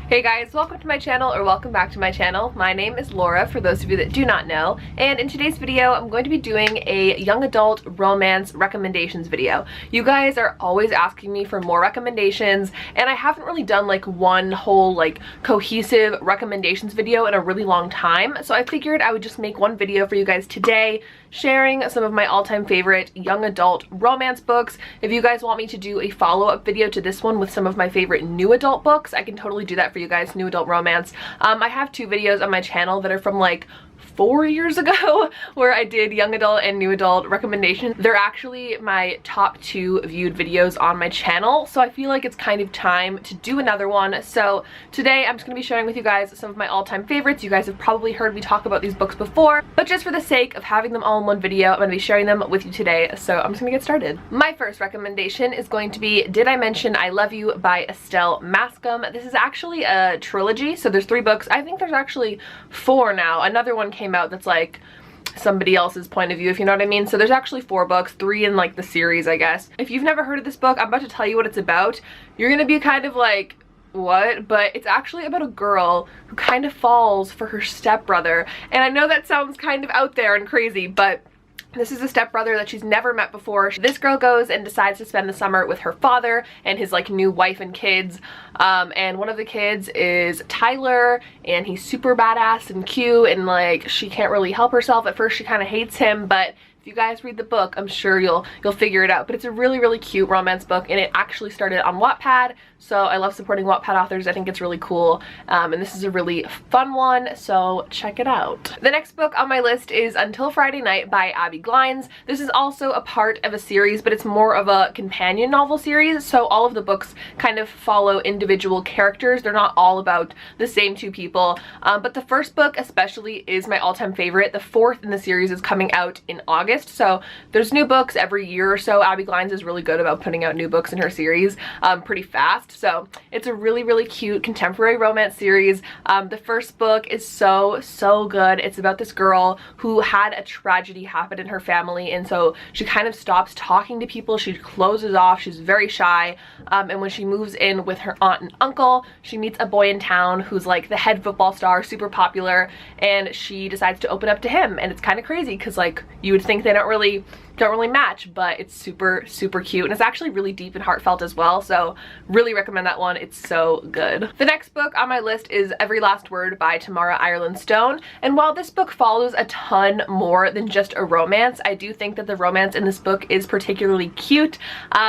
Hey guys, welcome to my channel, or welcome back to my channel. My name is Laura, for those of you that do not know, and in today's video I'm going to be doing a young adult romance recommendations video. You guys are always asking me for more recommendations, and I haven't really done like one whole like cohesive recommendations video in a really long time, so I figured I would just make one video for you guys today, sharing some of my all-time favorite young adult romance books. If you guys want me to do a follow-up video to this one with some of my favorite new adult books, I can totally do that for you guys, new adult romance. I have two videos on my channel that are from like 4 years ago where I did young adult and new adult recommendations. They're actually my top 2 viewed videos on my channel, so I feel like it's kind of time to do another one. So today I'm just going to be sharing with you guys some of my all-time favorites. You guys have probably heard me talk about these books before, but just for the sake of having them all in one video, I'm going to be sharing them with you today. So I'm just going to get started. My first recommendation is going to be Did I Mention I Love You by Estelle Mascom. This is actually a trilogy, so there's 3 books. I think there's actually 4 now. Another one came out that's like somebody else's point of view, if you know what I mean. So there's actually 4 books, 3 in like the series, I guess. If you've never heard of this book, I'm about to tell you what it's about. You're gonna be kind of like, what? But it's actually about a girl who kind of falls for her stepbrother. And I know that sounds kind of out there and crazy, but this is a stepbrother that she's never met before. This girl goes and decides to spend the summer with her father and his like new wife and kids. And one of the kids is Tyler, and he's super badass and cute, and like she can't really help herself. At first she kind of hates him, but if you guys read the book, I'm sure you'll figure it out. But it's a really, really cute romance book, and it actually started on Wattpad, so I love supporting Wattpad authors. I think it's really cool, and this is a really fun one, so check it out. The next book on my list is Until Friday Night by Abby Glines. This is also a part of a series, but it's more of a companion novel series, so all of the books kind of follow individual characters. They're not all about the same 2 people, but the first book especially is my all-time favorite. The 4th in the series is coming out in August, so there's new books every year or so. Abby Glines is really good about putting out new books in her series pretty fast, so it's a really, really cute contemporary romance series. The first book is so good. It's about this girl who had a tragedy happen in her family, and so she kind of stops talking to people. She closes off. She's very shy, and when she moves in with her aunt and uncle, she meets a boy in town who's like the head football star, super popular, and she decides to open up to him. And it's kind of crazy because like you would think they don't really match, but it's super cute, and it's actually really deep and heartfelt as well, so really recommend that one. It's so good. The next book on my list is Every Last Word by Tamara Ireland Stone, and while this book follows a ton more than just a romance, I do think that the romance in this book is particularly cute.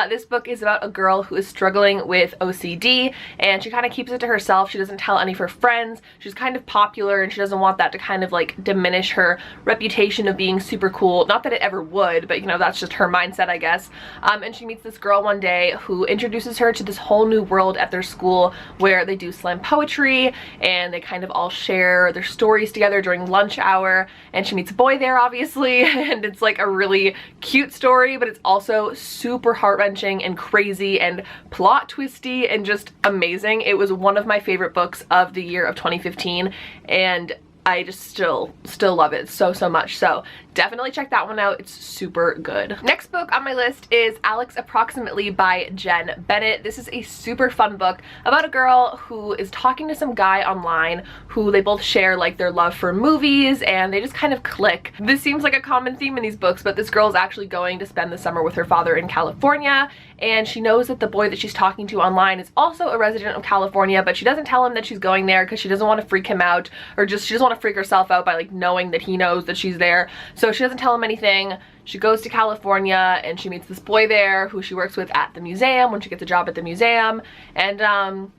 This book is about a girl who is struggling with OCD, and she kind of keeps it to herself. She doesn't tell any of her friends. She's kind of popular, and she doesn't want that to kind of like diminish her reputation of being super cool. Not that it ever would, but you know, that's just her mindset, I guess. And she meets this girl one day who introduces her to this whole new world at their school where they do slam poetry, and they kind of all share their stories together during lunch hour, and she meets a boy there, obviously, and it's like a really cute story, but it's also super heart-wrenching and crazy and plot twisty and just amazing. It was one of my favorite books of the year of 2015, and I just still love it so much, so definitely check that one out. It's super good. Next book on my list is Alex Approximately by Jen Bennett. This is a super fun book about a girl who is talking to some guy online who they both share like their love for movies, and they just kind of click. This seems like a common theme in these books, but this girl is actually going to spend the summer with her father in California, and she knows that the boy that she's talking to online is also a resident of California, but she doesn't tell him that she's going there because she doesn't want to freak him out, or just she doesn't want to freak herself out by like knowing that he knows that she's there. So she doesn't tell him anything. She goes to California, and she meets this boy there who she works with at the museum when she gets a job at the museum, and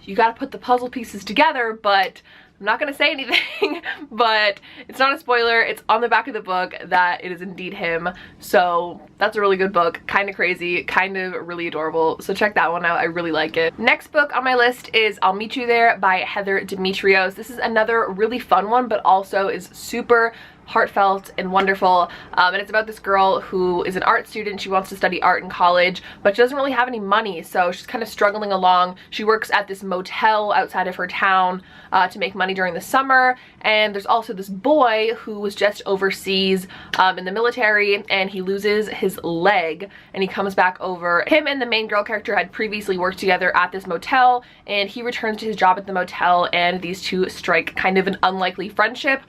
you gotta put the puzzle pieces together, but I'm not gonna say anything, but it's not a spoiler. It's on the back of the book that it is indeed him. So that's a really good book. Kind of crazy, kind of really adorable. So check that one out. I really like it. Next book on my list is I'll Meet You There by Heather Demetrios. This is another really fun one, but also is super heartfelt and wonderful. And it's about this girl who is an art student. She wants to study art in college, but she doesn't really have any money, so she's kind of struggling along. She works at this motel outside of her town to make money during the summer, and there's also this boy who was just overseas in the military, and he loses his leg and he comes back over. Him and the main girl character had previously worked together at this motel, and he returns to his job at the motel, and these two strike kind of an unlikely friendship.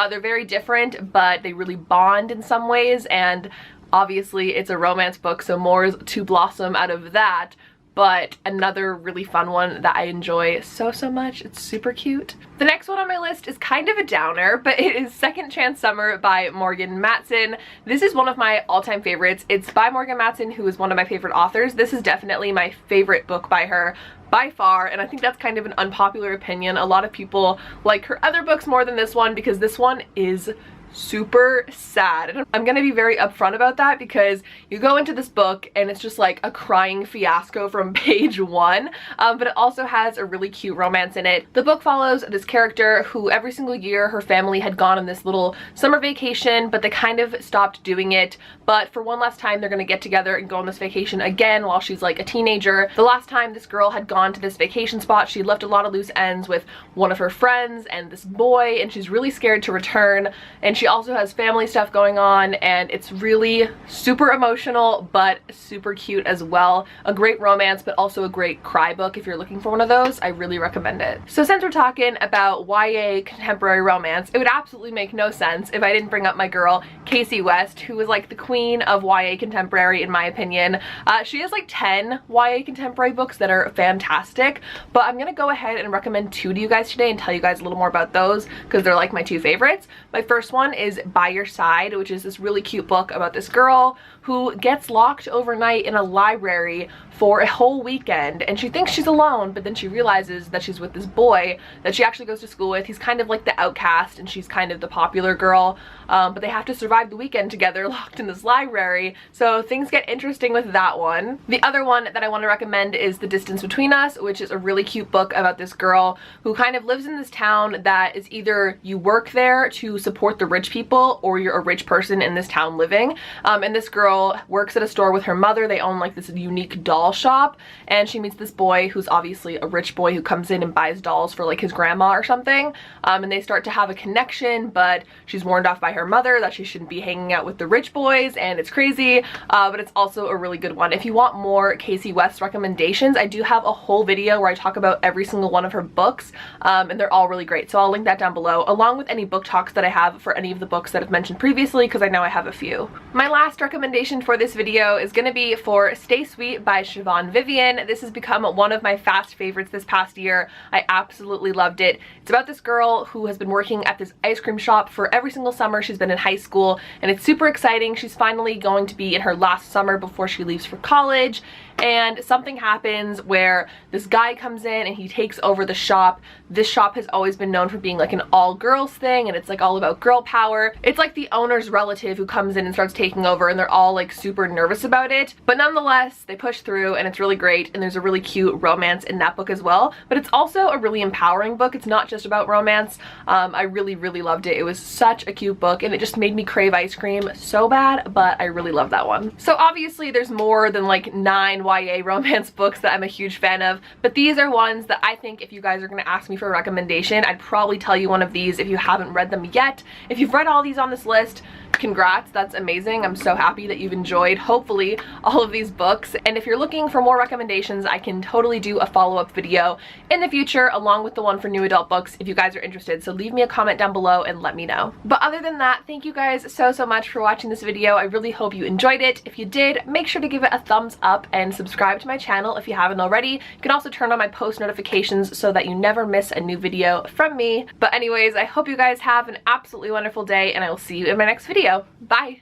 They're very different, but they really bond in some ways, and obviously it's a romance book, so more is to blossom out of that. But another really fun one that I enjoy so much. It's super cute. The next one on my list is kind of a downer, but it is Second Chance Summer by Morgan Matson. This is one of my all-time favorites. It's by Morgan Matson, who is one of my favorite authors. This is definitely my favorite book by her by far, and I think that's kind of an unpopular opinion. A lot of people like her other books more than this one because this one is super sad, and I'm gonna be very upfront about that because you go into this book and it's just like a crying fiasco from page one, but it also has a really cute romance in it. The book follows this character who every single year her family had gone on this little summer vacation, but they kind of stopped doing it, but for one last time they're gonna get together and go on this vacation again while she's like a teenager. The last time this girl had gone to this vacation spot, she left a lot of loose ends with one of her friends and this boy, and she's really scared to return, and she also has family stuff going on, and it's really super emotional but super cute as well. A great romance, but also a great cry book. If you're looking for one of those, I really recommend it. So since we're talking about YA contemporary romance, it would absolutely make no sense if I didn't bring up my girl Casey West, who is like the queen of YA contemporary in my opinion. She has like 10 YA contemporary books that are fantastic, but I'm gonna go ahead and recommend 2 to you guys today and tell you guys a little more about those because they're like my 2 favorites. My first one is By Your Side, which is this really cute book about this girl who gets locked overnight in a library for a whole weekend, and she thinks she's alone, but then she realizes that she's with this boy that she actually goes to school with. He's kind of like the outcast and she's kind of the popular girl, but they have to survive the weekend together locked in this library, so things get interesting with that one. The other one that I want to recommend is The Distance Between Us, which is a really cute book about this girl who kind of lives in this town that is either you work there to support the rich people or you're a rich person in this town living, and this girl works at a store with her mother. They own like this unique doll shop, and she meets this boy who's obviously a rich boy who comes in and buys dolls for like his grandma or something, and they start to have a connection, but she's warned off by her mother that she shouldn't be hanging out with the rich boys, and it's crazy, but it's also a really good one. If you want more Casey West recommendations, I do have a whole video where I talk about every single one of her books, and they're all really great, so I'll link that down below along with any book talks that I have for any of the books that I've mentioned previously because I know I have a few. My last recommendation for this video is going to be for Stay Sweet by Siobhan Vivian. This has become one of my fast favorites this past year. I absolutely loved it. It's about this girl who has been working at this ice cream shop for every single summer she's been in high school, and it's super exciting. She's finally going to be in her last summer before she leaves for college, and something happens where this guy comes in and he takes over the shop. This shop has always been known for being like an all-girls thing, and it's like all about girl power. It's like the owner's relative who comes in and starts taking over, and they're all like super nervous about it, but nonetheless they push through, and it's really great, and there's a really cute romance in that book as well. But it's also a really empowering book. It's not just about romance. I really loved it. It was such a cute book, and it just made me crave ice cream so bad, but I really love that one. So obviously there's more than like 9 YA romance books that I'm a huge fan of, but these are ones that I think if you guys are going to ask me for a recommendation, I'd probably tell you one of these if you haven't read them yet. If you've read all these on this list, congrats, that's amazing. I'm so happy that you've enjoyed, hopefully, all of these books. And if you're looking for more recommendations, I can totally do a follow-up video in the future along with the one for new adult books if you guys are interested. So leave me a comment down below and let me know. But other than that, thank you guys so much for watching this video. I really hope you enjoyed it. If you did, make sure to give it a thumbs up and subscribe to my channel if you haven't already. You can also turn on my post notifications so that you never miss a new video from me. But anyways, I hope you guys have an absolutely wonderful day, and I will see you in my next video. Bye!